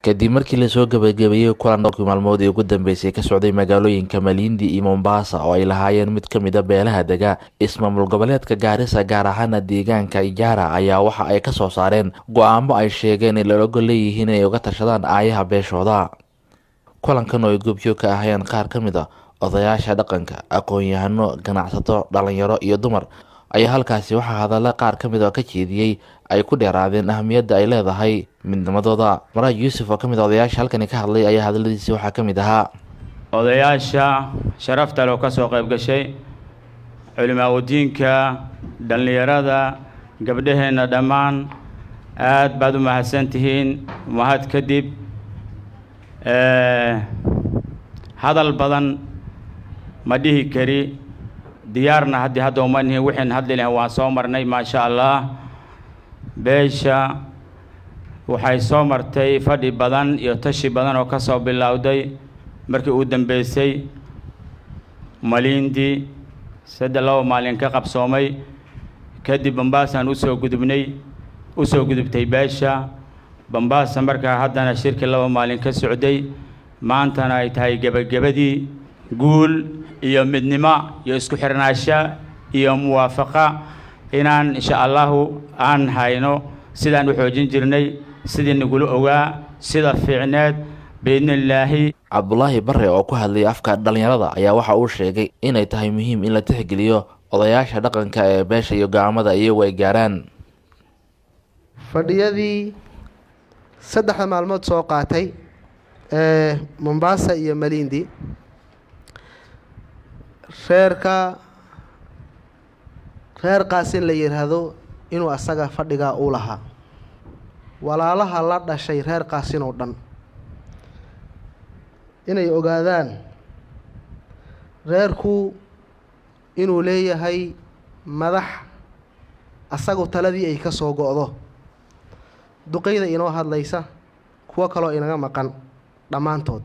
kadib markii la soo gabagabeeyay kulan dhowr maalmood ee ugu dambeysay ka socday magaalooyinka Malindi iyo Mombasa oo ay lahaayeen mid ka mid ah beelaha dega ismaamul goboleedka Garissa gaar ahaan deegaanka Ijara ayaa waxa ay ka soo saareen go'aamo ay sheegeen in loo gol leeyihiin inay uga tashadaan aayaha beeshooda. kulankan oo ay gubyo ka ahayeen qaar ka mid ah odayaasha dhaqanka, aqoon-yahano, ganacsato, dhalinyaro iyo dumar ayaa halkaasi waxa hadalla qaar ka mid ah ka jeediyay ay ku dheeraadeen ahmiyadda ay leedahay midnimadooda. Maraaj Yuusuf oo ka mid ah odayaasha halkani ka hadlay ayaa hadaladiisa waxaa ka mid ahaa odayaasha sharafta loo ka soo qayb gashay, culimaawoodiinka, dhalinyarada, gabdhaheena dhammaan aad baad u mahadsantihiin. mahad kadib hadal badan ma dhihi kari, diyaarna hadda uma nihin wixii hadli lahayn waan soo marnay. maasha Allah, beesha waxay soo martay fadhi badan iyo tashi badan oo ka soo bilowday markii uu dambeysay Malindi 2 maalin ka qabsoomay, kadib Mombasa u soo gudubtay beesha Mombasa, markaa haddana shirki 2 maalin ka socday, maantana ay tahay gabagabadii guul iyo midnimo iyo isku xirnaansho iyo muwaafaqa inaan insha Allah aan hayno sidaan u xoojin jirnay, sidii nagula ogaa, sida fiicneed biidnillaahi. Cabdullaahi Barre oo ku hadlay afka dhalinyarada ayaa waxa uu sheegay inay tahay muhiim in la tixgeliyo odayaasha dhaqanka ee beesha iyo go'aamada iyagu ay gaaraan. fadhiyadii 3 maalmood soo qaatay Mombasa iyo Malindi, reerkaas in la yiraahdo inuu asaga fadhiga u lahaa, walaalaha la dhashay reerkaas inuu dhan inay ogaadaan reerku inuu leeyahay madax asagu taladii ay ka soo go'do. duqeyda inoo hadlaysa, kuwa kaloo inaga maqan dhammaantood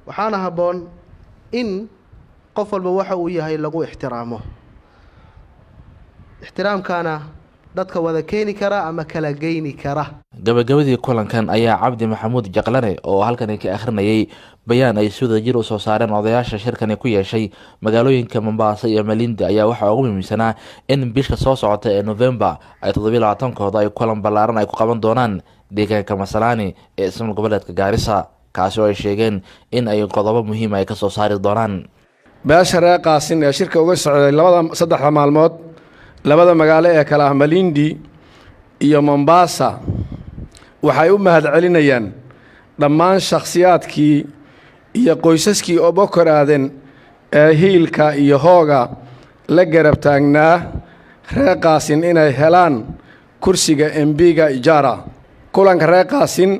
waxaana habboon in qof walba waxa uu yahay lagu ixtiraamo. ixtiraamkana dadka wada keeni kara ama kala geyni kara. gabagabadii kulankan ayaa Cabdi Maxamuud Jaqlane oo halkani ka akhrinayay bayaan ay sida jir u soo saareen odayaasha shirkani ku yeeshay magaalooyinka Mombasa iyo Malindi ayaa waxa ugu muhiimsanaa in bisha soo socota ee November ay 27kooda ay kulan ballaaran ay ku qaban doonaan deegaanka Masalani ee ismaamul goboleedka Garissa, kaasi oo ay sheegeen in ay qodobo muhiim ay ka soo saari doonaan. beesha reer Qaasin ee shirka uga socday 3 maalmood labada magaalo ee kala ah Malindi iyo Mombasa waxay u mahad celinayaan dhammaan shakhsiyaadkii iyo qoysaskii oo boqoraaden ee hiilka iyo hooga la garab taagnaa reer Qaasin inay helaan kursiga MB-ga Ijara. kulanka reer Qaasin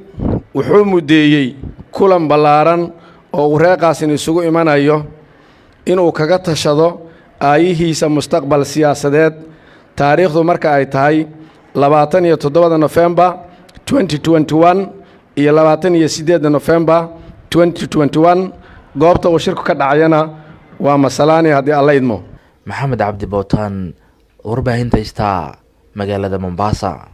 wuxuu mudeeyay kulan ballaaran oo uu reer Qaasin isugu imanayo inuu kaga tashado aayihiisa mustaqbal siyaasadeed. taariikhdu marka ay tahay 27 November 2021 iyo 28 November 2021, goobta uu shirku ka dhacayana waa Masalani haddii alla idmo. Maxamed Cabdi Bootaan, warbaahinta Star, magaalada Mombasa.